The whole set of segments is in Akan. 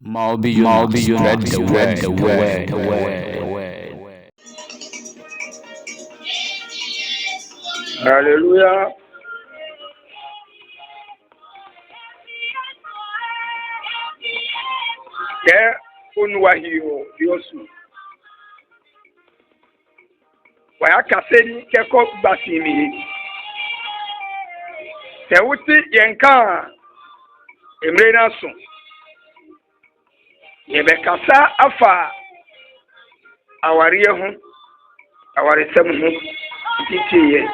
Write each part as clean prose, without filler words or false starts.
Mawubi, spread the word. Hallelujah. Yeah, unwahiyo yosu. Wayakaseni keko basimi. Tewuti yenka emrena so. Yebekasa afa awariye ho awaresem ho titiye.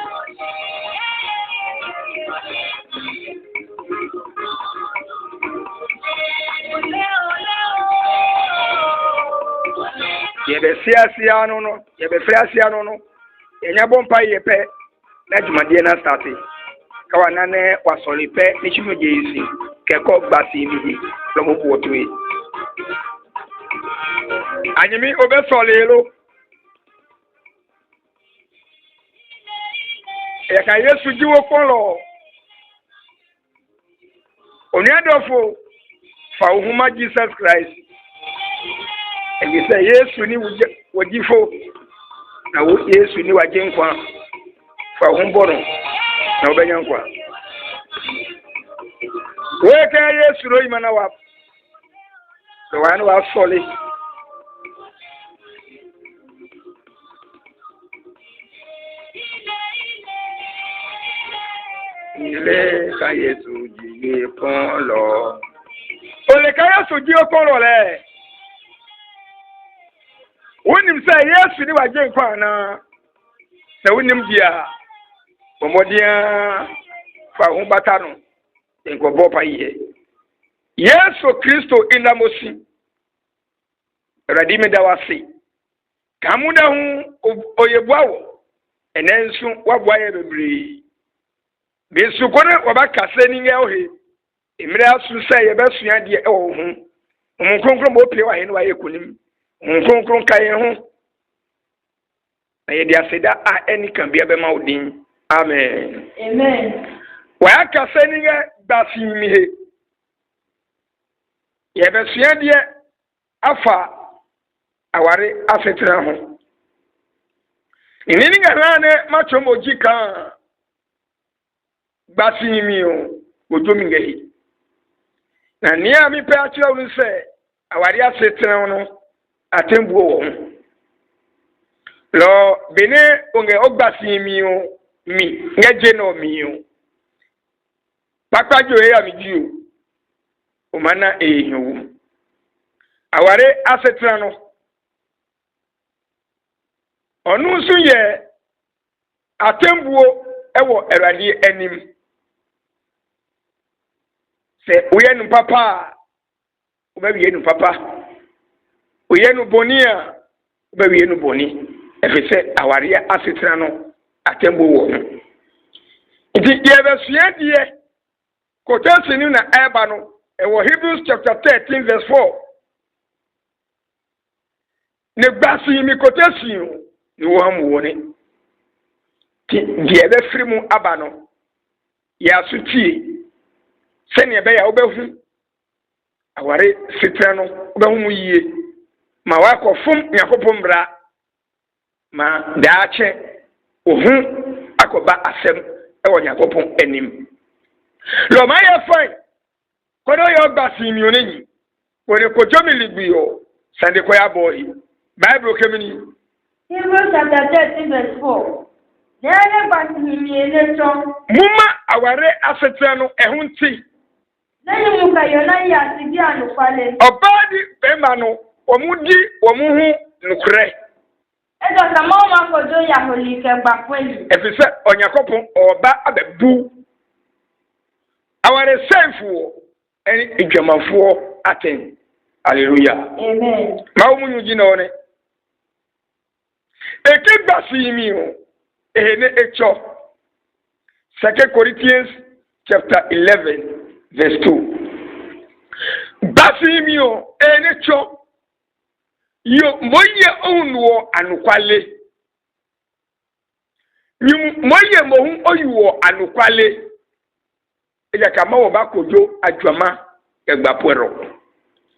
Yebe siasia no yebe friasia no enya bompa yepe na dwumadie na start kawana ne wasori pe ni chimeje isi keko gbasi mi lo bobu otwe anyimi obesolelo e ka Yesu jiwo kolo oniadofo fa uhuma Jesus Christ and say yes ni wajifo na Yesu ni wajenkwa fa humbono na obenyankwa weka Yesu ro imana wa so wan wa soli ile ka Yesu jiye polo ole ka Yesu jiye polo le wonim say Yesu ni wajenkwa na se wonim dia omodia fa hu batano enko bopa ye Yesu Kristo inamosi radime dawasi kamuda hu oyebwawo enensu wabwaye bebre besu kone wabakase ni ngeohe emre asu say yebesua de ewo hu omunkonkron bo pie wa he ni wa yekunim omunkonkron kaye hu na ye dia seda a eni kan bia be ma odin. Amen. Amen. Waya sending basi mihe. Yebe suye afa aware afetra ho. Nini ngalane machomo jika basi miyo ojomi ngehi. Na niya mi pe achira unse aware afetra no atembu wo. Lo bene onge ogbasi miyo mi ngeje no miyo papa jo ya mi jiu o mana ehwu aware asetra no onu nso ye atembuo ewo erade anim se uyenu papa ubewiyenu papa uyenu bonia ubewiyenu boni efese aware asetra no atembo wo nti yebesua die quotation na eba no ewo Hebrews chapter 13 verse 4 ne gbasi mi quotation ni wo am wo ne ti die be firi mu aba no ya sutie se ne be ya obehu aware sitra no obehu mu yie ma wa kofum yakopom bra ma daache ohun akoba asem ewo yakopon anim lo ma ye fine kodo yo gbasi mi onyi woni kojomi ligbiyo sande ko ya boy bible kemini Hebrews chapter 13 verse 4 Dere gbasi mi elecho muma aware afetra no ehunti Nani muka yona ya sidi anufale obadi bema no omudi omuhu nukre Ezo kama kojo ya holike gbapeli efise onyakopon oba abebu aware senfo eni idwamafo aten hallelujah amen mawumunyu gina one ekigbasi mi o ehene echo 2 Corinthians chapter 11 verse 2 basi mi o ehene cho yo moye onwo anukwale moye mohun oyuwo anukwale eja kama wo ba kojo adwama egbapuero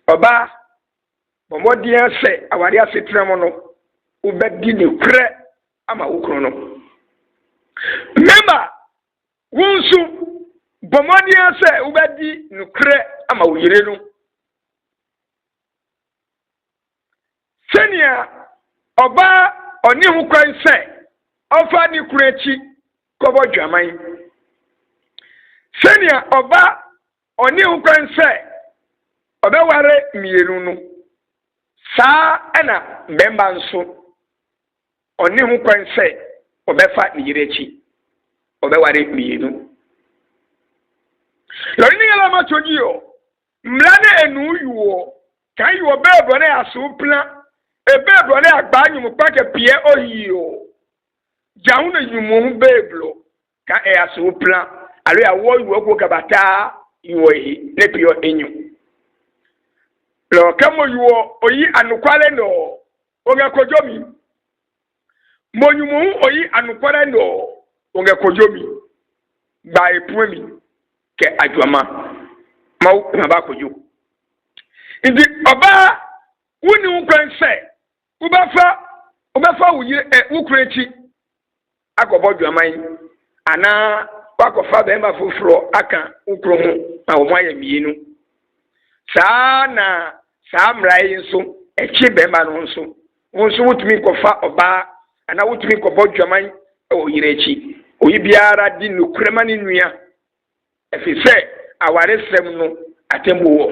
Oba bomodian se awari asetramo no ubedi ne kure ama wukro no. Remember wunsu bomodian se ubedi ne kure ama wuyire no. Senia oba oni hu kwan se ofa ni kure chi kobo dwaman. Senia oba oni hu kwan se obeware mienu no. Saa ena mbemba nso oni hu kwan se obefa ni yire chi obeware mienu. Lo ni ngala ma choji o mlane enu yuo kan yuo bebo na aso plan ebebro na agba anyum pake pie ohiyo jahu na yumu beblo ka e aso plan alo ya wo yuo ko kabata yuo hi ne pio enyu lo kamo yuo oyi anukwale no onge kojomi monyumu oyi anukwale no onge kojomi ba epuemi ke adwama ma ba kojo ndi oba wuni ukwense ubefa wuyi ukrechi akobo dwaman ana wakofa bemba fufuro aka ukro mu na omoye mienu saa mrai nso echi bemba no nso wutumi kofa oba ana wutumi kobo dwaman o yirechi oyi biara di nukrema ni nua efise aware sem no atembu wo.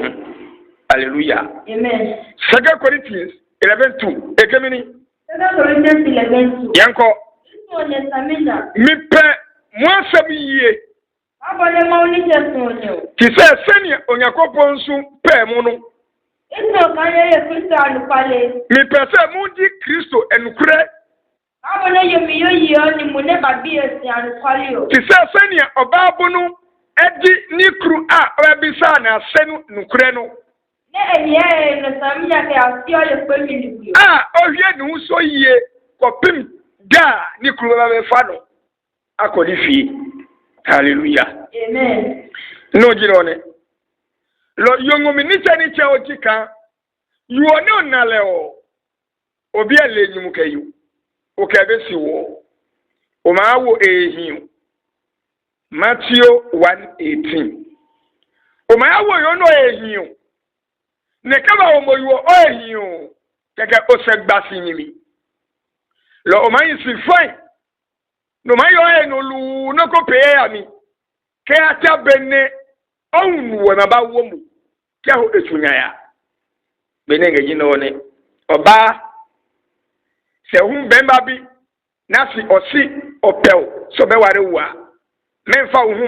Hallelujah. Amen. 2 Corinthians 11:2. Ekemini. 2 Corinthians 11:2. Yanko. Mipe mwasam yie. Abole ma oni jesu. Ti se senia Onyankopon nso pe mu no. Ito kan ye Kristo anupale. Mipe se mu di Kristo enukure. Abole ye mi yo yi oni mu ne babi esi anupale o. Ti se senia obaabo no edi ni kru a obisa na senu nukure no. Ne no samia ke asio ye kwemi ni bio. Ohie nu so yie kopim da ni kru ba be fa no. Akodi fi. Hallelujah. Amen. No jirone. Lo yongomi ni chani cha otika. Yuone onale o. Obi ale nyumu kayu. Okabesi wo. Omawo ehin. Matthew 1:18. Omawo yono ehin. Ne kaba omoyo ehin. Keke osegbasi nyimi. Lo omayi si fine. No mayo no lu no ko pe ami. Ke ata benne onu we maba wo mu. Ke ho esunya ya. Bene ngeji no ne. Oba se hu bemba bi na si osi opel so be ware wa. Memfa wo hu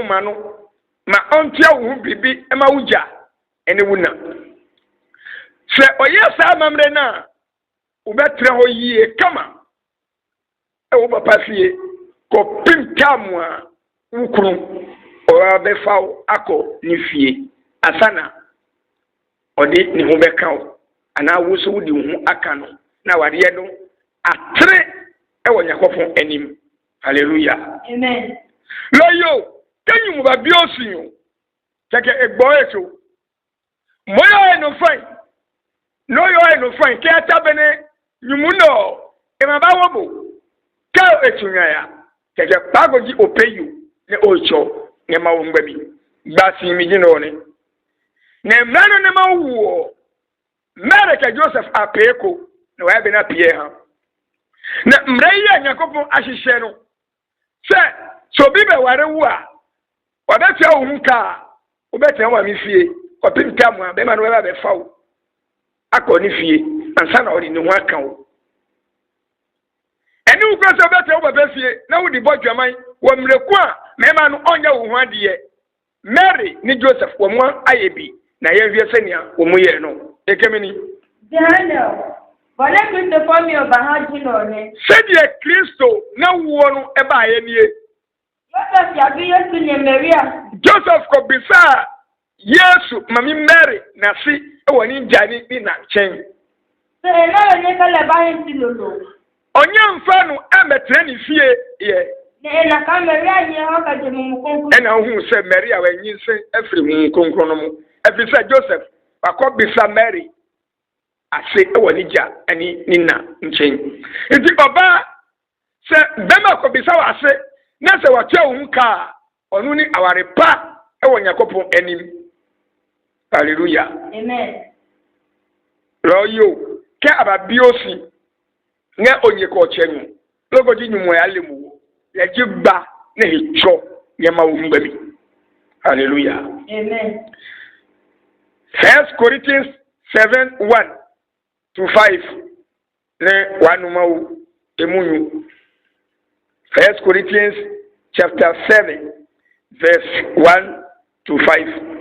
mano. Ma ontia wo bibi e ma wuja ene wuna. Se oyesa mamre na ubetre ho yie kama e wo papa fie ko pintamu a ukru o befa akọ ni fie asana odi ni ho beka o ana wo so wudi hu aka no na wade no atre e wo Yakofo anim. Hallelujah. Amen. Loyo kanyu mu ba biosu keke egbo eto moyo no fine no yo no fine ke atabene nyumuno e ma ba wobo ka etunya ya keke pagoji opeyu ne ocho ne ma wo ngbabi gbasi mi jino ne ne mrano ne ma wo Mereka Joseph apeko na wa be na pie ha na mrai ya Yakofo ahihye no se so bi be ware wu a obetia wo nka obetia wa mi fie opimta mu a be ma no ba be fawo akọ ni fie ansa na odi ne ho aka wo eni wo kwese obetia wo ba be fie na wo di bodwaman wo mreku a me ma no onya wo ho ade Mary ni Joseph wo mo ayebi na ye wie senia wo mo ye no ekemini Daniel Bole Kristo formi obahaji no ne Sedi Kristo na wo no e ba ye nie Joseph ya bi Yesu ne Maria Joseph ko bisa Yesu mami Mary na si e woni njani ni na chen se na ne kala ba hin ti lolo onye mfa no emetre ni fie ye na ka Maria nye ho ka je mu konkro ena hu se Maria wa nyinse afiri mu konkro no mu afiri se Joseph akobisa Mary ase ewo ni ja ani nina nchen nti oba se bema akobisa wa ase na se wa twa hu ka onu ni aware pa ewo Yakobon anim hallelujah amen royo ke ababiosi nga onye ko chenu logo di nyumo ya lemu ya jigba na hicho nyama uhumba mi hallelujah amen 1 Corinthians 7:1 to 5 ne wanu mau emunyu 1 Corinthians chapter 7 verse 1 to 5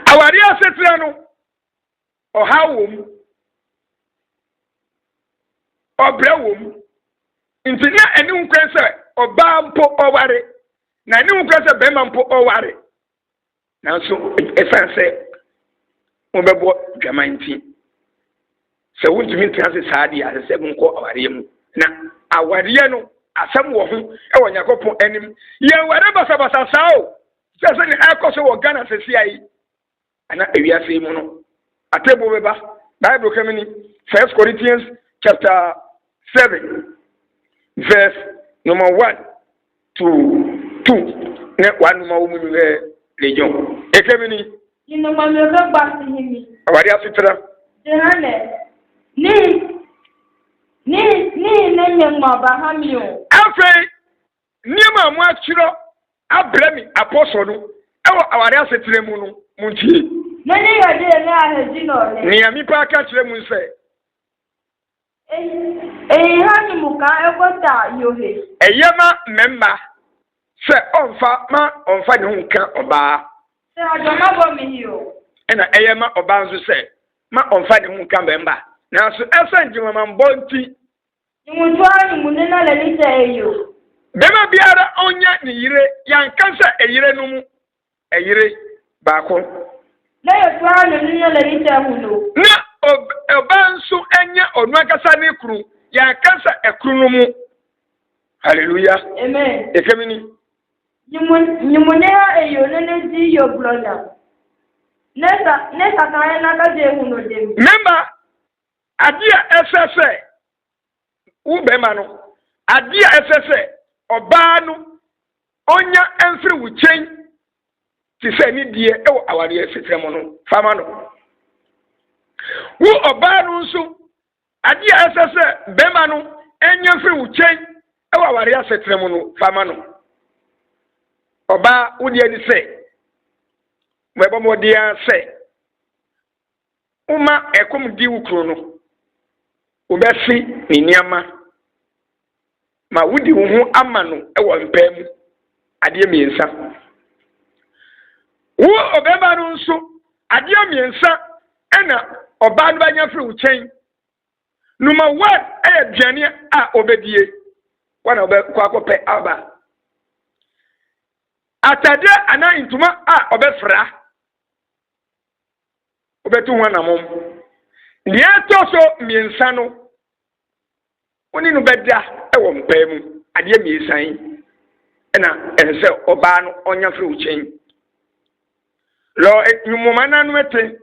awari asetra no ohawum obrawum nti na eni nkwense oba mpo oware na eni nkwense bema mpo oware na so esanse obebo dwamanti se wuntumi ntanse saade ya se nko aware mu na aware no asam wo ho e Yakobon anim ye ware basabasa sao se ni akoso wo Ghana sesi ayi ana ewiase mu no atebo beba Bible kemini 1 Corinthians chapter 7 verse number 1 to 2 ne wanu ma umu le lejon ekemini ino ma me ka ba himi awari asitra jehane ni nyama ba hamio afi niema mu akiro abrami apostle no ewo awari asitra mu no muntie nani yode na ahaji no ne ni ami pa aka kire mu nse hani muka ekota yohe eyema memma se onfa ne hu ka oba se adoma bo mi yo ena eyema oba nso se ma onfa ne hu ka memba na so esa njima mbonti nimutwani munena lalita eyo bema biara onya ni yire yankansa eyire no mu eyire baako na yotwani munena lalita huno na oba nso enya onu akasa ne kru yankansa ekru no mu hallelujah amen ekemini nimunea eyo nene di yo brother nesa kaya na ka je huno dem memba adia SSA u bema no adia SSA oba no onya emfiri wuchen ti se ni die ewo awari esetremo no fama no wu oba no nso adia SSA bema no enya emfiri wuchen ewo awari esetremo no fama no oba wudi ani se mwebo modia se uma ekom di wukro no ubesi ni niama ma wudi wo ho ama no ewo mpam ade miensa wo obeba no nso ade miensa ena oba no banya firi wo chen number 1 aduane a obedie wana obekwa kope aba atade ana intuma a obefra obetu ho na mom liato so miensa no oni no beda ewo mpam ade miensa yi ena ense oba no onya firi wo chen lo nyumoma na no ete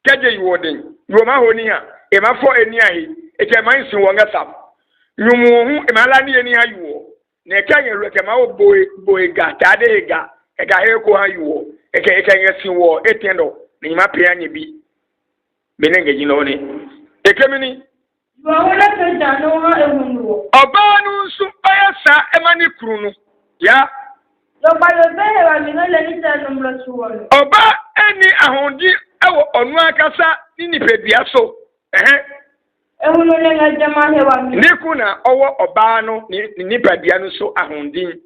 kaje yiwoden yoma honi ha e ma fo eni ahi e ke man sin wonga sam nyumu hu e ma la ni eni ayiwo na ke anya ru ke ma wo boy ga tade ga e ga he ko ayiwo e ke anya sin wo etendo ni ma pe anya bi benenge jino ni e kemini wo wala to jano ha ehunu oba no nsu oyasa e ma ni kru no ya lo ba lo be wa mi no le ni ta no mlo suwo oba eni ahondi ewo onu akasa ni nipedua so ehunu le nga jama he wa mi niku na owo oba no ni nipedua no so ahondin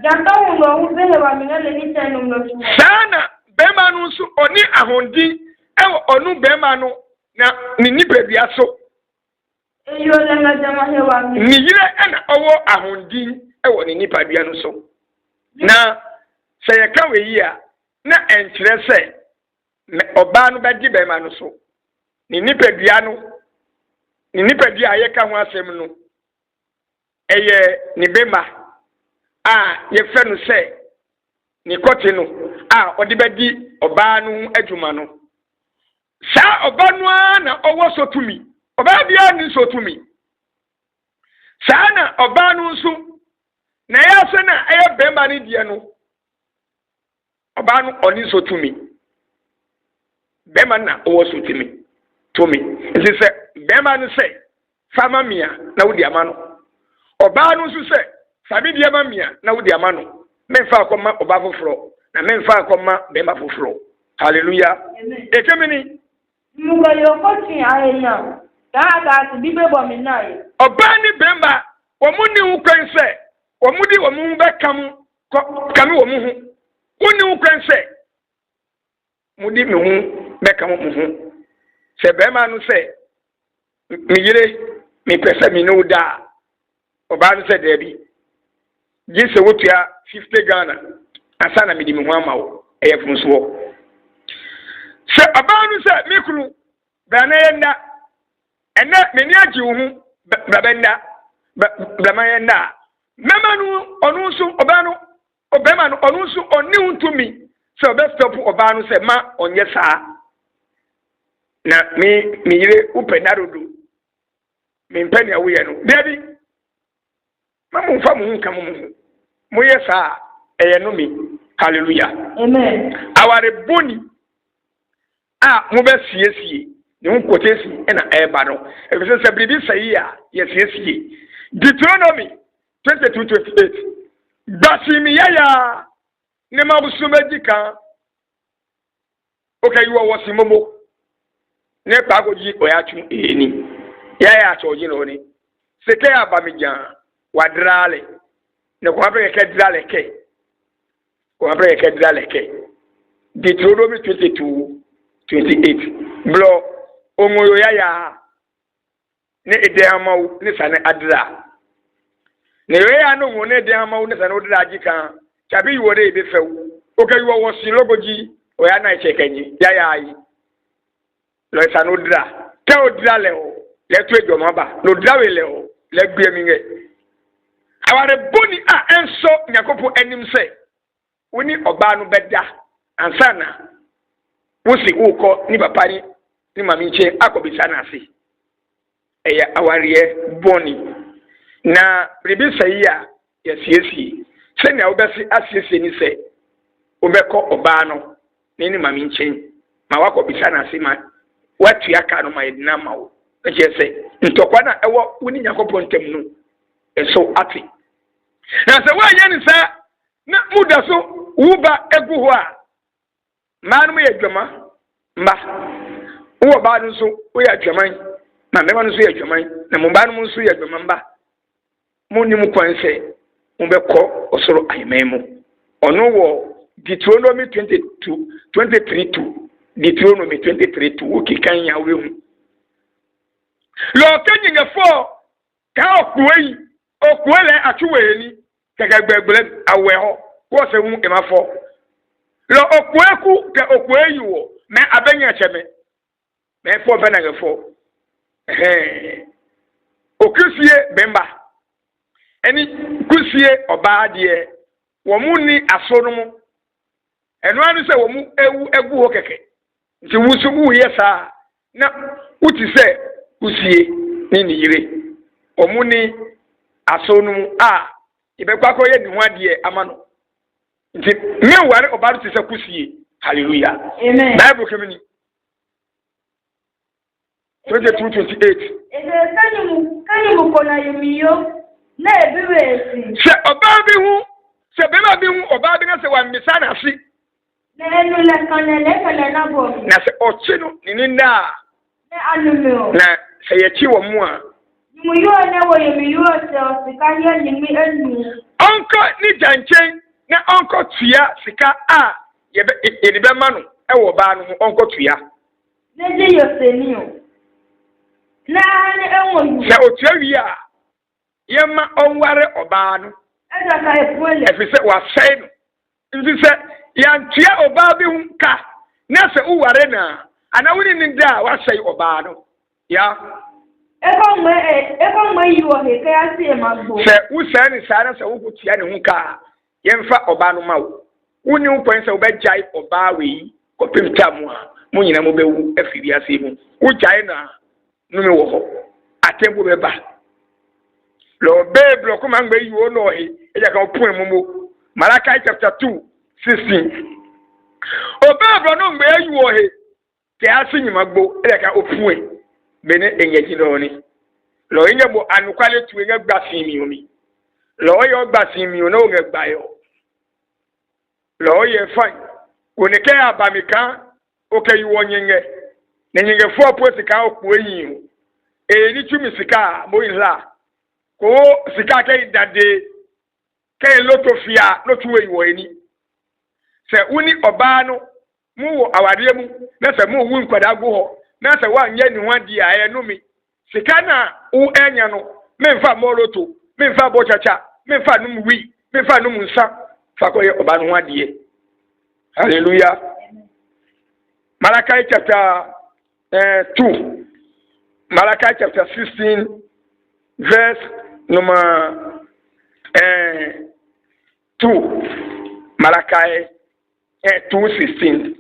janta huno hu be he wa mi no le ni ta no mlo suwo sana bema no so oni ahondin ewo onu bema no na ni nipedua so eyo le nga jama he wa mi ni yire na owo ahondin ewo ni nipedua no so na se ye ka we yi a na enkyere se oba no bedi bema no so ni nipedua no ni nipedua ye ka ho asem no eye ni bema ye fe no se ni kote no odi bedi oba no adwuma no sa oba no na owo sotumi oba bia ni sotumi sa na oba no nso na ya se na eye bema ni die no oba no oni sotumi bema na owo sotumi tomi nti se bema no se fama mia na wodi ama no oba no nso se sabi die ma mia na wodi ama no memfa akoma oba foforo na memfa akoma bema foforo hallelujah ekemini mugayo kochi ayenya ga bibe bo mi nai oba ni bema omuni ukwense omudi omu be kami omu hu oni ukwense mudi mi hu be kam mu hu se bema no se mi yire mi pese mi no da oba no se debi gise wotua 50 Ghana asa na mi di mi hu amawo eye funso se oba no se mi kru bana yenda ene meni agi hu babenda bama yenda mema no onu nso oba no obema no onu nso oni untumi se oba stop oba no se ma onye saa na mi yire upenarudu mi mpani awuye no debi mamu fa mu nka mu yesa eye no mi hallelujah amen aware boni mu be siesie ne hu kotesi na eba no efese se bribi sayi a ye siesie Deuteronomy 22:28 basimi yaya ne mabusumeji kan okay you are wasimomo ne pagoji oyachu eni yaya achoji no ni seke abamijan wadrale ne ko abre ke drale ke ko abre ke drale ke Deuteronomy 22:28 blo ongoyo yaya ne edemawu ne sane adra ne yaya no ngo ne edemawu ne sane odra agikan tabi yore ebe fewu okay you was logoji oya na chekenyi yaya yi lo sane odra ke odra le o le tu ejomo ba no dra we le o le gbe mi nge aware boni enso nyakopo enim se woni oba no beda ansana wosi uko ni papa ni mami nche akobisa na ase eya awariye boni na bribi sayi a yesiesi se na obesi asiesi ni se obeko oba no ni mami nche ma wakobisa na ase ma watu aka no ma edina ma wo eje se ntokwa na ewo woni nyakopo ntem no eso ati na se wa ye ni sa na muda so wuba egu ho a manu ye dwama mba wo ba no so wo ya dwaman na me ma no so ya dwaman na mo ba no so ya dwaman ba mo ni mu kwanse mo be ko osoro ayememu ono wo Deuteronomy 23:2 Deuteronomy 23:2 wo kikan ya we hu lo kenyinga fo ka okuele atuwe ni kagagbegble awe ho wo se hu emafo lo okueku ke okueyi wo me abenya cheme me fo benanga fo okusie bemba eni kusie oba de wo mu ni asonomo eno anu se wo mu egu ho keke nti wusu mu yesa na uti se kusie ni yire wo mu ni asonomo ibekwa ko ye ni ho ade amano nti me ware oba ti se kusie hallelujah amen bible kemini 22:28 kani mu kona yemiyo na ebiwesi se oba bi hu se bema bi hu oba bi na se wa misa na si na enu la kana na bo na se ochi no ni na anume na se ye chi wo mu a mu yo na wo yemiyo se osika ye ni mi enu onko ni janchen na onko tuya sika ye be ma no e wo ba no onko tuya na je yo seni o na ne enwo se otua wi a ye ma onware oba no eda ka efuele efise wa sai no nti se ya ntua oba bi nka na se uware na ana woni ni da wa sai oba no ya Ekongwe yiwo he kaya si magbo. Se usa ni sana se wukutia ne hunka yemfa oba no mawo. Woni nkwan se obejai oba we kopimta mu a mo nyina mo bewu afiri ase mu. Wujai na no me wo ho. Atembo beba. Lo beblo kuma ngbe yiwo no he eja ka opun mu Malachi chapter 2:16. Obeblo no ngbe yiwo he ke ase nyimagbo eja ka opun bene enyeji no ni. Lo inye bo anukwale tu enye gbasi mi omi. Lo yo gbasi mi ona o ngba yo. Lo ye fine. Oneke abamika oke yiwo nyenge. Na nyenge fo po sika okpo eyin. Ni tumi sika mo inla. Ko sika ke dade ke lotofia lotuwe yiwo eni. Se uni oba no mu wo awade mu na se mu wu nkwada go ho na se wa nye ni wadi aye no mi. Sika na u enya no memfa moloto memfa bochacha memfa numwi memfa numunsa fakoye oba no adie. Hallelujah. Malachi chapter 2. Malachi chapter 16 verse number 2. Malachi 2:16.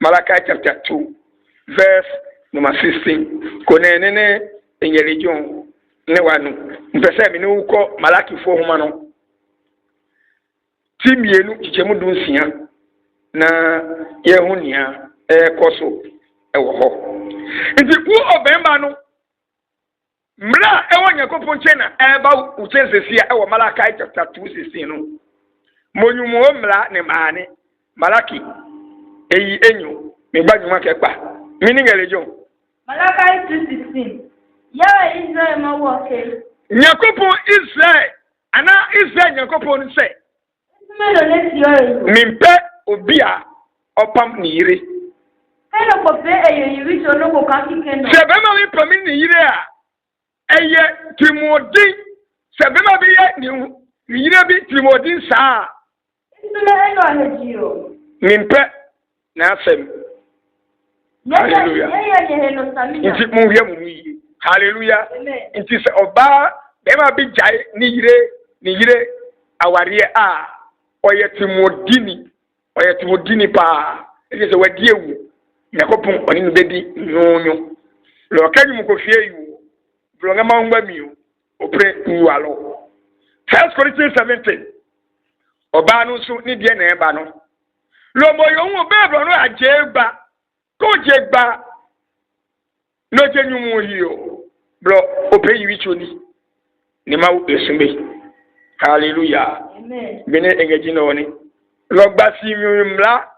Malachi chapter 2 verse number 16. Konenene enyelijon ne wanu mpese mi ne uko Malaki fo homa no timienu kichemu dunsia na yehunia koso ewo ho nti ku obemba no mra ewo nyakopon chena eba utensesia ewo Malachi chapter 2:16 no monyumo mra ne maane Malaki eyi enyo me gbadwuma kepa meaning elejon Malachi 2:16. Yawa Israel ma woke. Nyakopon Israel ana Israel nyakopon se. Melo lesi yo. Mimpe obia opam ni yire. Kano ko be eyo yiri so no ko kan kikeno. Se be ma wi pam ni yire a eye timodi se be ma bi ye ni yire bi timodi sa. Isule eno ahejio. Mimpe na asem. Hallelujah. Inti mu hia mu yi. Hallelujah. Inti se oba be ma bi jai ni yire aware a oyetimodini pa ese se wadi ewu yakopon oni no bedi nyonyo lo kanyu mu kofie yu blo ngama ngba mi opre nualo 1 Corinthians 17 oba no so ni de na eba no lo moyo hu bebro no ajeba ko jegba no jenyu mu hiyo bro opre yi wichoni ni ma esumbe. Hallelujah. Amen. Bene engeji no ni. Logba si mla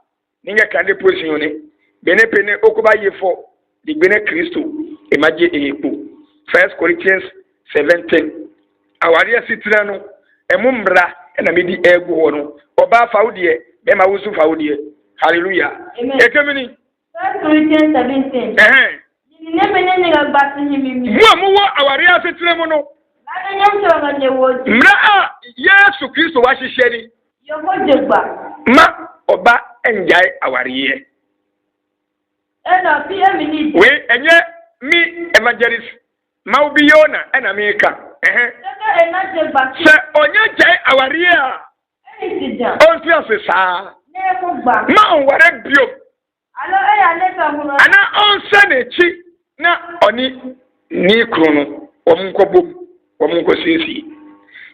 ninge kande position ni. Bene pene okoba yefo di bene Kristo emaje eyepo. 1 Corinthians 17. Awari asitira no emumra na medi egu ho no. Oba faudie be ma wusu faudie. Hallelujah. Ekemini 1 Corinthians 17. Ni ne bene ne gba si himimi. Mu wo awari asitira mo no. Mra Yesu Kristo wa hihye ni Yomo jegba ma oba enjai awariye ena fi emini we enye mi evangelist Mawubi yona ena meka ena jegba se onye jai awariye a enitija onti asesa ne ko gba ma onware bio alo eya leta hunu ana onse nechi na oni ni krono omnkobom womunko sisi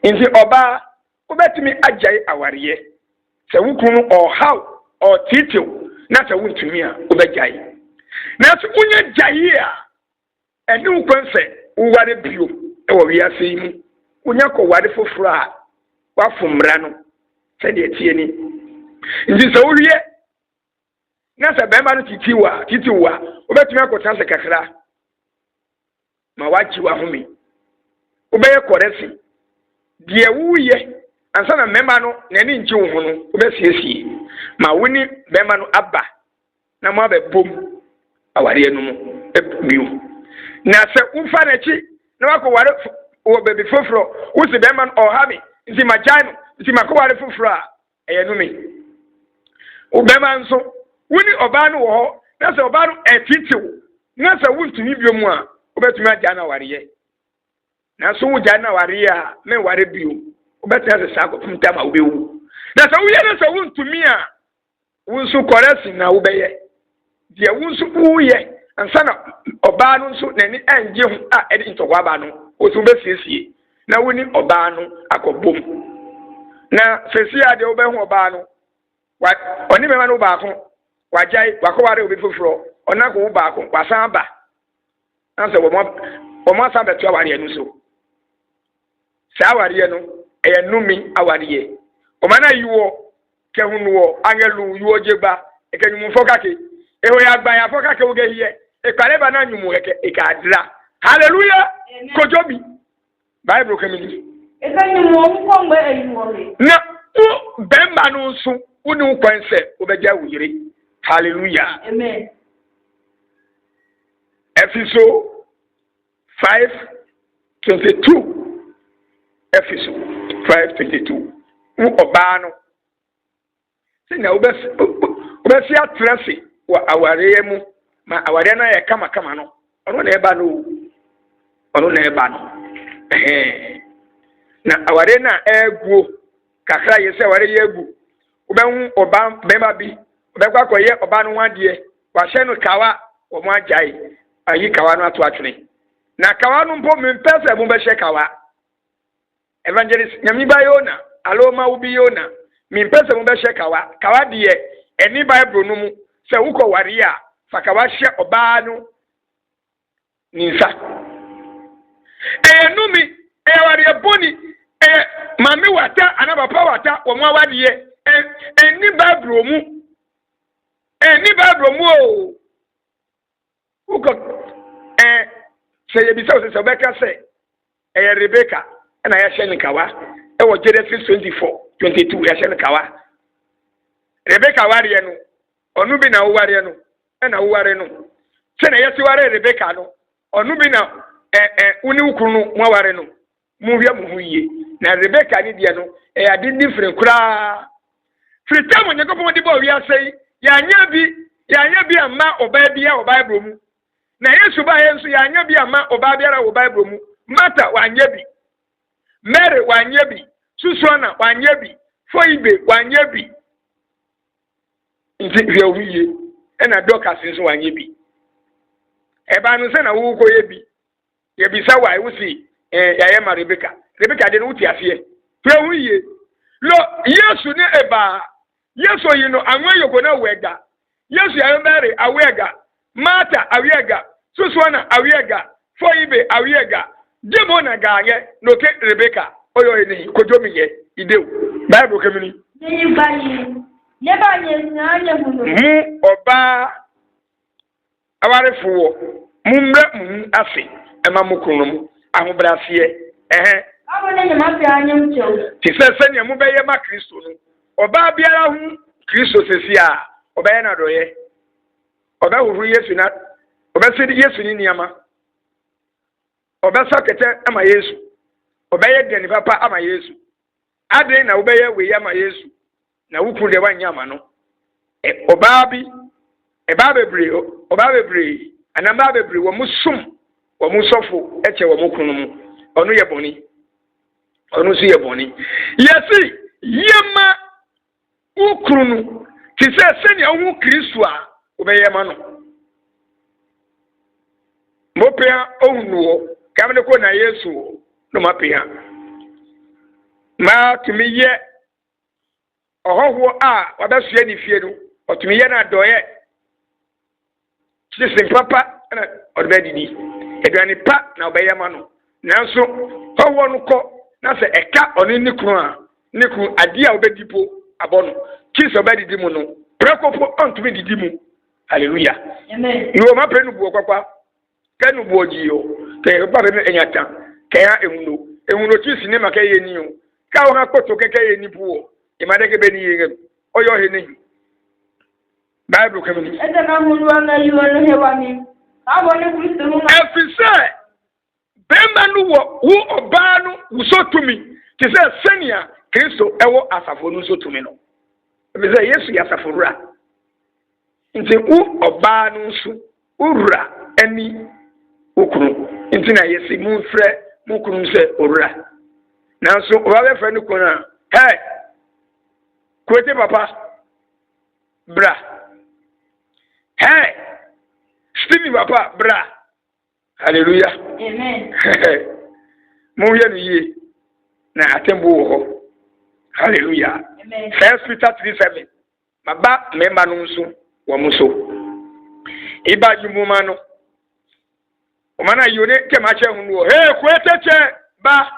inzi oba obetimi ajai awariye se wukunu or how or titil na se wuntumi a obejai na se unye jai a eni ukwense uware bio e wo wiase yi mu unya ko ware foforo a wafumra no se de tie ni inzi se uwie na se bema no titiwa obetimi akota se kakra ma wachi wa humi obeye koresi die wuye ansa na mema no nani nchi wo no obesiesie ma woni mema no aba na mo abebom aware anu mu ebiu na se ufa na chi na wako ware wo bebi foforo wo se mema no ohami nti majano nti makoware foforo a eyanu mi obema nso woni oba no wo ho na se oba no etitiw na se wuntumi biomu a obetumi agya na wariye na so wo gya na wariye a me ware bio obetumi ase sa akopum tam a obewu na so wo ye na so wo ntumi a wo nso koresi na wo beye de wo nso wo ye ansa na oba no nso nani anje hu a edi ntokwa ba no o so besiesie na wo ni oba no akobom na sesi ade wo be hu oba no wa oni me ma no ba ko wajai wakoware obi foforo ona ko ba ko wasan ba anse wo mo san betu aware no so sa aware no e numi aware o mana yiwo ke hunu wo angelu yiwo jeba e ke nyum fokake e ho ya gba ya fokake wo ge hiye e kale ba na nyum eke e ka dra hallelujah kojobi bible kemini e ka nyum wo ko ngbe eyiwo le na o bemba no so uni kwanse obegya wuyire hallelujah amen Episode 5:22 Episode 5:22 oba no se na obesi atrase wa aware mu ma aware na ye kama kama no ono na eba no na aware na eguo kakra ye se aware ye egu obenhu oba bema bi obekwa koye oba no wadie wa hye no kawa wo mo ajai ayi kawa no ato atwene na kawa no mpo mempese mo be hye kawa evangelist nyami ba yona alo Mawubi yona mempese mo be hye kawa de eni bible no mu se wuko ware a fa kawa hye oba no ninsa numi ware boni mami wata anabapa wata wo mo awade eni bible mu o uko say ebisa o se obeka say Rebecca na ya hye nkawa wo Genesis 24:22 ya hye nkawa Rebecca ware no onu bi na wo ware no na wo ware no se na yesi ware Rebecca no onu bi na uni ukuru no mo ware no mu hia mu huye na Rebecca ni de no ade different kura fritam onyakopo de ba wi asai ya nya bi ama oba bia o Bible mu na Yesu ba yensu ya nya bi ama oba bia o Bible mu Mata wanya bi Mary wanya bi Susana wanya bi Foibe wanya bi nti hwe owiye na Dorcas nso wanya bi eba no se na wo ko ye bi ye bi sa wai wo si ya ye ma Rebecca de no wuti afie hwe owiye lo Yesu ne eba Yesu yi no anwa yoko na wega Yesu ya Mary awega Mata awega Susana awega Foibe awega Demo na gaye no ke Rebecca oyo ni kojomi ye idew Bible kemini ni bayi ne ba ye nyanya hunu mu oba awarefuwo mu mra mu afi ema mu kunum ahobrafie abo ne nyama fi anyam chew ti se ne mu beye ma Kristo no oba biara hu Kristo sesi a oba ye na doye oba hu Yesu na oba se Yesu ni niama oba sakete ama Yesu oba ye deni papa ama Yesu adre na oba ye we ama Yesu na wuku de wanya ama no oba bi eba bebre anamba bebre wo musum wo musofo eche wo mukunu mu onu ye boni onu su ye boni yesi yema ukrunu ti se ne hu Kristo a obeye ma no mopia onuo kamne ko na Yesu no mapia ma tumiye ohoho a wabasua ni fie no otumiye na doye chisin papa na odbedidi edwani pa na obeye ma no nanso hoho no ko na se eka oni nikru a nikru ade a obedipo abono kisi obedidi mu no prekopo ontumi didi mu hallelujah amen yo ma prenu buo kwakwa kanu bojiyo ke ba be enyata ke ha ehuno kisi ne maka ye ni o ka wo ha kpoto keke ye ni buo e ma de ke be ni ye oyo he ni Bible kemini ede na hunu anga yiwo no hewa mi abo ne Kristo mu efise bemba no wo oba no usotumi ti se senia Kristo ewo asafo no usotumi no be se Yesu ya asafo nti oba no nso ura ani ukunu ntina yesi mu frɛ mu kunu sɛ owura nanso oba bɛ frɛ no kunu hey kwete papa bra hey Stevie papa bra hallelujah amen mu yɛ no yie na atembo wɔ hɔ hallelujah amen 1 Peter 3:7 maba memba no nso wɔ mo so iba jumuma no omana yone kema che hunu hey kwete ba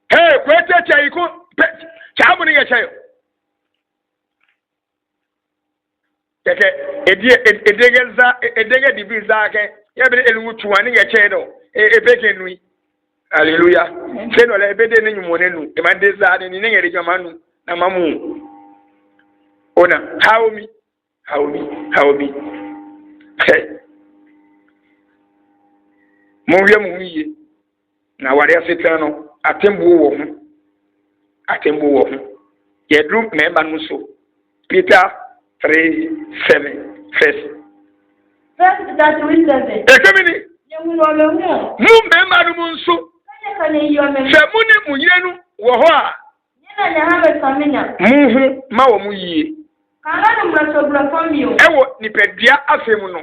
hey kwete iko chamu ni geche keke edege dibiza ke yabe elu tuwa ni geche do ebeke nui hallelujah seno la ebede ni nyumonenu e mande za ni ngere jamanu na mamu ona how me Mawubi mu yiye na wari asetan no atembu wo ho yedru memba no so Peter 3:7 first Peter 3:7 ekemini mu memba no mu nso se mu ne mu yire no wo ho a mu ma wo mu yiye ewo nipadua afemu no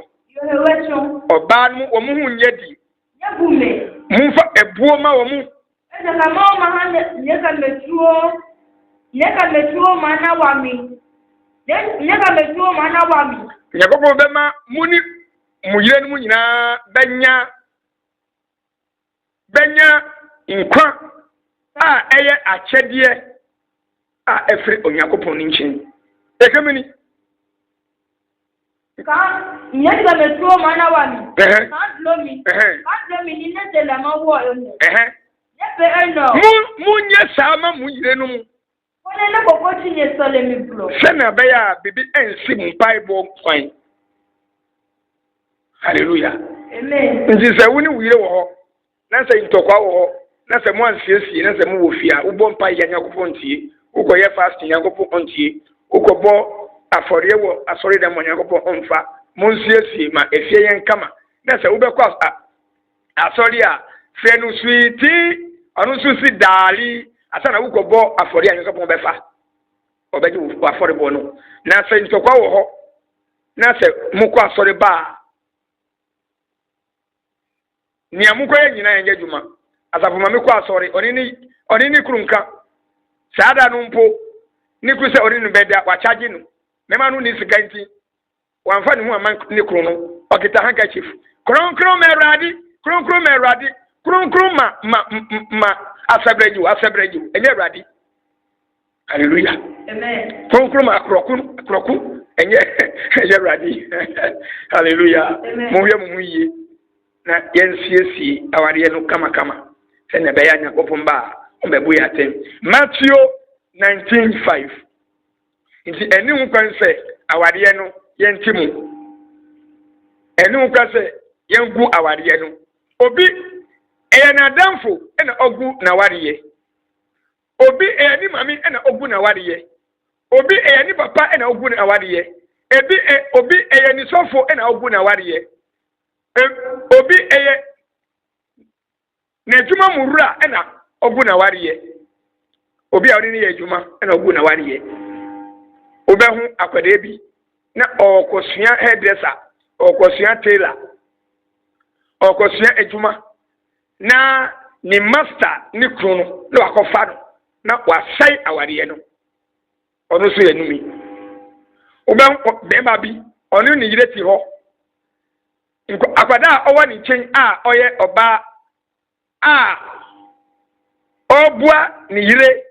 oba no wo mu hu nyedi Mumfa ebuo ma wo mu. Eka ma o ma ha neka metuo mana wami. Neka metuo mana wami. Nyagogo be ma muni muyire no nyina benya nkwa a eye akyede a efri onyakopon ni nchen. Ekemini ka nyaka metuo mana wami ka dlomi ni nete la mawo yo yepe eno munye sama muyire no mu ole le koko tinye sole mi blo sena be ya bibi ensi mpaibo kwan hallelujah amen nti se woni wuyire wo ho na se ntokwa wo ho na se mo ansiesie na se mo wo fia wo bo mpai ya nyakopon tie ukoye fast nyakopon tie ukobo afọrịa wo asọrị da monyakopọ onfa monsiesie ma efie yen kama na se ubekwa asọrị a fe no sweeti anu susi dali asa na ukobo afọrịa nyakopọ befa obeji afọrị bo no na se ntokwa wo ho na se mukọ asọrị ba ni amukọ ye nyina yen adwuma asafo ma mekọ asọrị oni ni kurunka saada no mpo ni kuse oni no beda wa charge no mema no ni sikanti wanfa ni hu aman ni kro no okita handkerchief kron ma asabreju enye radi hallelujah amen kron ma kroku enye radi hallelujah mo mu yiye na yensiesie awade no kama se na be ya nyakopon ba o be bu ya tem Matthew 19:5 nti eni hu kwan se awade no yentimu eni hu kwan se yengu awade no obi na damfo na ogu na wariye obi ni mami na ogu na wariye obi ni papa na ogu na wariye obi ni sofo na ogu na wariye obi na juma murura na ogu na wariye obi a ni ye juma na ogu na wariye obehu akwade bi na okosua hairdresser okosua tailor okosua ejuma na ni master ni krono na wakofa no na wasai awariye no ono so yanumi obehu beba bi ono ni yire ti ho akwada owa ni chen a oye oba a obua ni yire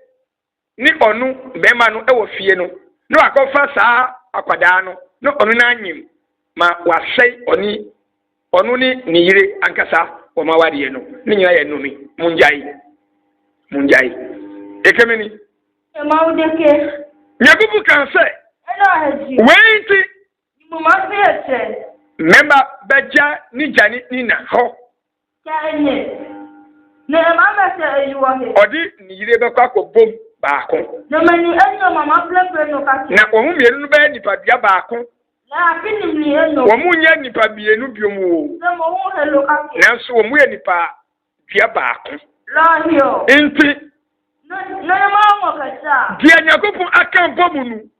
ni onu bema no ewo fie no no akofa saa akwada no no onu na anyim ma wasai onu ni yire ankasa o ma wadiye no ni nyina ye numi munjai ekemeni e ma udeke nyabubu kan se eno haji wenti mu ma se eche member beja ni jani ni na ho ka enye ne ma ma se eyiwo he odi ni yire be kwa ko bom baako no mani enyo mama plepe no ka na ohun mienu no be nipa bia baako Womunya nipa bienu biomu. Nanso womuya nipa bia baako. Enti dia Nyankopon aka bomu nu.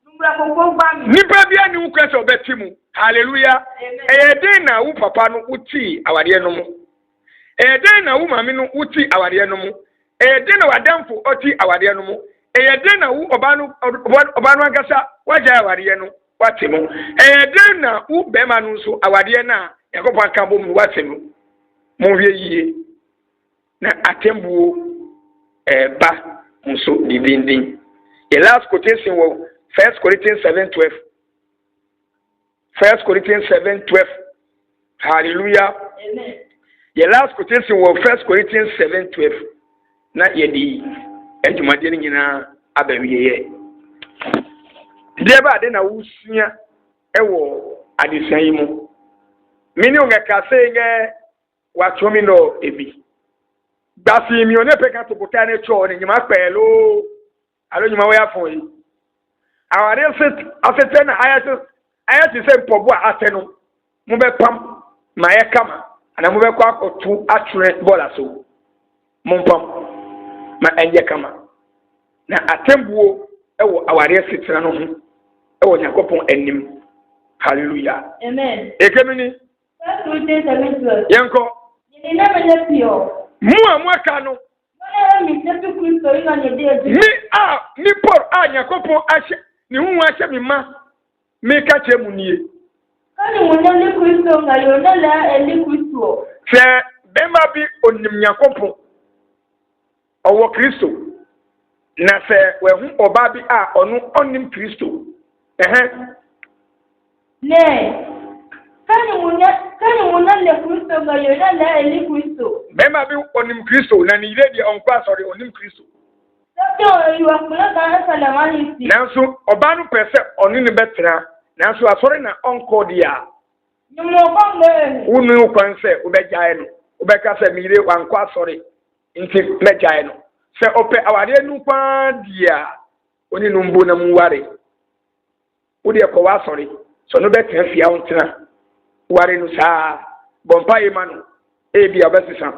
Nipa bia ni ukweso obetimu. Hallelujah. Eyeden na wo papa no uti awade no mu. Eyeden na wo mame no uti awade no mu. Eyeden na wadamfo oti awade no mu. Eyeden na wo obanu agasa waja awade no watemu. Eyeden na wo bema no so awade na Yakopon aka bomu watemu. Mo hwe yie. Na atembuo ba nso didindin. The last quotation was 1 Corinthians 7:12. 1 Corinthians 7:12. Hallelujah. Amen. The last quotation was 1 Corinthians 7:12. Na yedi adwumade ni nyina abawiye. Deba de na wusua ewo adesan yi mu. Mini ongeka se nge watwomi no ebi. Dasi mi one peka to botane cho ni nyima pelo. Alo nyima we afon yi. Awade set afete na ayati se mpobo ateno. Mo be pam ma ye kama. Ana mo be kwa akotu atwere bola so. Mo pam ma enye kama. Na atembuo ewo awade setena no ho. Ewo Yakopon anim. Hallelujah. Amen. Ekemini. Yanko. Ni na mele pio. Mwaka no. Mi por Yakopon ashe ni hu ashe mi ma me ka che mu nie. Kani wonale Kristo nga yona la eli Kristo. Se bema bi onim Yakopon. Owo Kristo. Na se we hu oba bi onu onim Kristo. Ne. Kani wonale Kristo nga yona la eli Kristo. Bema bi onim Kristo na ni ile di onkwa sorry onim Kristo. Nanso oba no pese onu ne betra nanso asori na onko dia unu kwan se obejae no obeka se mire wankwa asori nti mejae no se ope awade nu kwa dia oni no mbo na muware odi ekọ wa asori so no betra fia ontena ware no saa bompa yema no ebi obesisa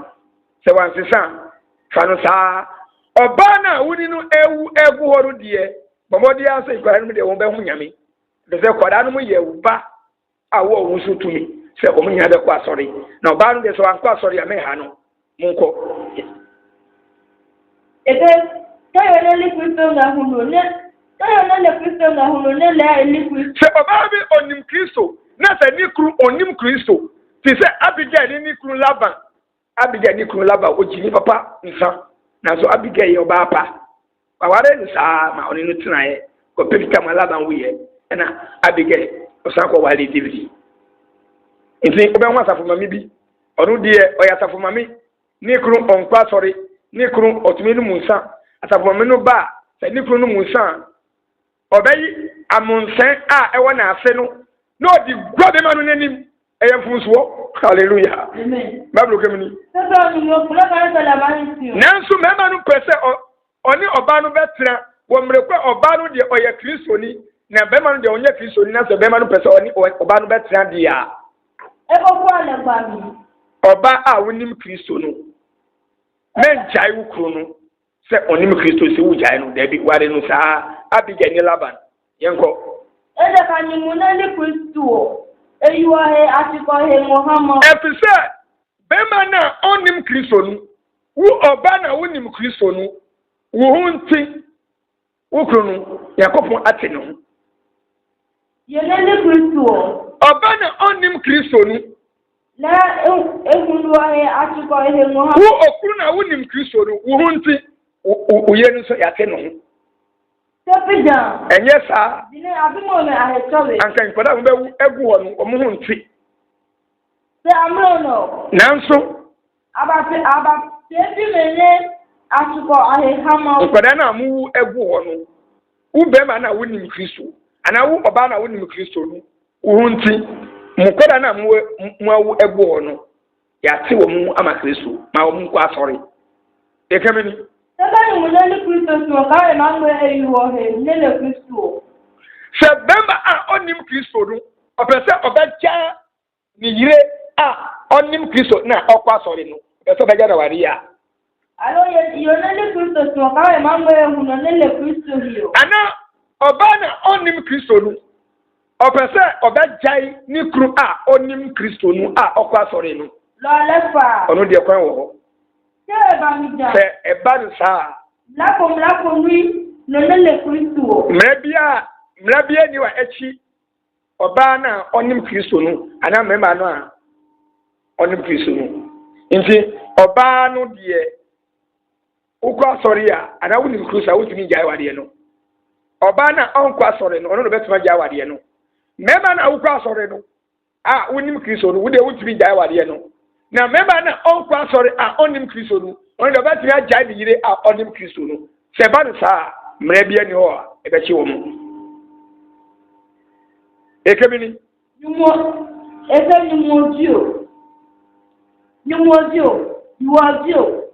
se wansisa fa no saa Obana wuni no ewu egu horu die bomodi ase kwara no de won be hu nyame de se kwara no mu ye uba awo wu so tumi se o munya de kwa sori na oba no de so an kwa sori ya me ha no munko ebe tayo na li Kristo na hunu ne tayo na le Kristo na hunu ne la li Kristo se oba bi onim Kristo na se ni kru onim Kristo ti se Abigail ni kru Laban Abigail ni kru Laban o jini papa nsa na so Abigail oba pa aware ni sa ma oni no tinaye ko pepita Laban wiye na Abigail o san ko wale David nti obe nwa safo mami bi onu de o ya safo mami ni kru onkwa sori ni kru otumi no munsa asafo mami no ba se ni kru no munsa obeyi amunsen ewo na afe no no di gode manu nanim eyemfunso. Hallelujah. Amen. Bible kemini. Nanso mema no pese oni oba no betra wo mrekwa oba no de oye Kristo ni na bema no de onye Kristo ni na so bema no pese oni oba no betra dia oba wonim Kristo no men jai wo kro no se onim Kristo se wo jai no da bi ware no saa Abigail ni Laban yenko ede kanyi munali Kristo eyuwa he atiko he Muhammad efise bema na onim Kristo no wo oba na wonim Kristo no wo hunti wo kro no Yakopon ate no yenele Kristo oba na onim Kristo no na ehunwa he atiko he Muhammad wo okru na wonim Kristo no wo hunti wo ye no so yate no Tepida enye sa dine abimo me ahetowe anka nkoda mbe egu ho no omo hunti se amro no nanso aba tebi mele atiko ahe hama nkoda na mu egu ho no wo be ma na wonim Kristo ana wo oba na wonim Kristo no wo hunti mukoda na mu awu egu ho no yate wo mu ama Kristo ma wo mu kwa asori ekemeni Tebani munali Kristo so kare mangwe eyuwa he nele Kristo se bemba onim Kristo no opese obeja ni yire onim Kristo na okwa sori no opese obeja na wari ya alo yona le Kristo so ka e mambo e huno le Kristo hiyo ana obana onim Kristo no opese obeja ni kru onim Kristo no okwa sori no lo lefa onu de kwan wo se ba mi ja se e ba nsa la ko nwi no le Kristo mrabia ni wa echi oba na onim Kristo no ana mema no a onim Kristo no nti oba no de ukwa sori ana wonim Kristo a wotumi jai wade no oba na onkwa sori no ono no betuma jai wade no mema na ukwa sori no wonim Kristo no wode wotumi jai wade no na mema na onkwa sori onim Kristo no ono do betuma jai bi yire onim Kristo no se ba no sa mrabia ni ho a ebechi wo mu ekemini nyumo yuwadio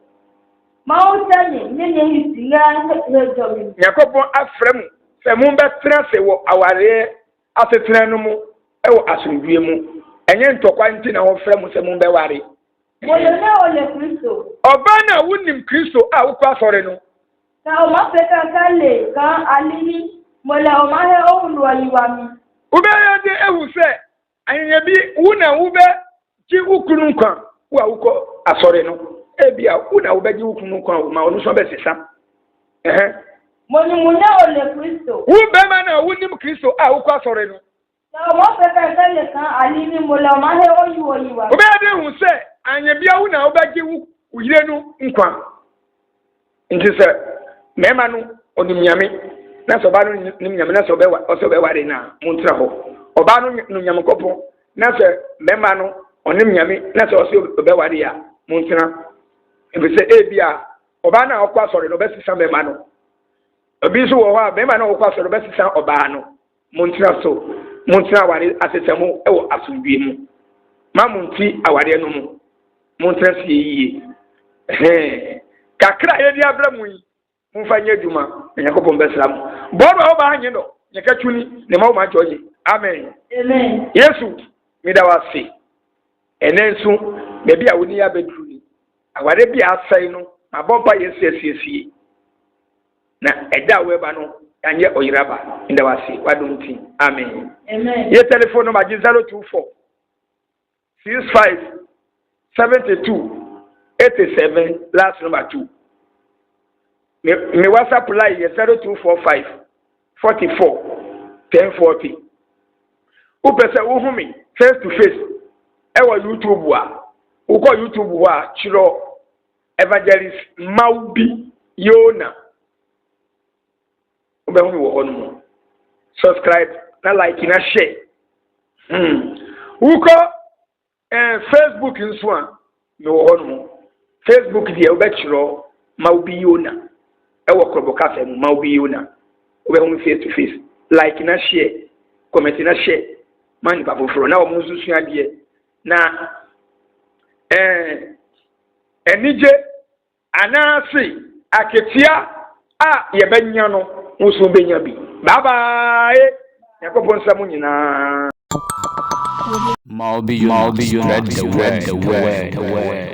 mautani nene hisinga ngejomi yakopon afrem se mun betra se wo aware asetra no mu ewo asundue mu enye ntokwa nti na wo frem se mun be ware moyona ole Kristo oba na wunim Kristo wukwa sore no ka o ma feka kale ka alini mola o ma he o nwa yiwami ube ya de ehu se anya bi wuna ube ji ukunu nkwa wa uko asore no ebia wuna ube ji ukunu nkwa ma onu so be sesa monyumunya ole Kristo ube ma na wunim Kristo wukwa asore no ka mo feka kale ka alini mola ma he o yiwa ube ya de ehu se anya bia wuna ube ji uyire no nkwa nti se mema no onimnyame na so ba no nimnyame na so be ware na muntra ho oba no nyame kopo na se mema no onimnyame na so be ware ya muntra ebise ebia oba na okwa sori no be sisa mema no obi so wo ha mema na okwa sori be sisa oba no muntra ware asesemu ewo asundue mu ma munti aware no mu muntra si yiye kakra ye dia bra mu yi mufanye djuma nyakopon beslam bodo oba hanye no nyakatuni ne mawo ma joje amen yesu midawase enensu bebi a woni ya bedru ni aware bi asai no mabompa yesu asiesie na eda weba no anye oyiraba ndawase wadumti amen ye telephone number 024 65 72 87 last number 2 me WhatsApp line 0245 44 1040. Upese uhumi face to face. Ewa YouTube wa. Uko YouTube wa chiro evangelist Mawubi yona. Ube humi wa onu. Subscribe na like na share. Uko Facebook inswa me wa onu. Facebook dia ube chiro Mawubi yona. Ewa krobo kafe mu Mawubi yona. Ube humi face to face. Like na share. Comment na share. Mani pa foforo na omo nsusu ade na enije anasi aketia yebenya no nso benya bi bye bye yakobo nsamu nyina Mawubi, you spread the word.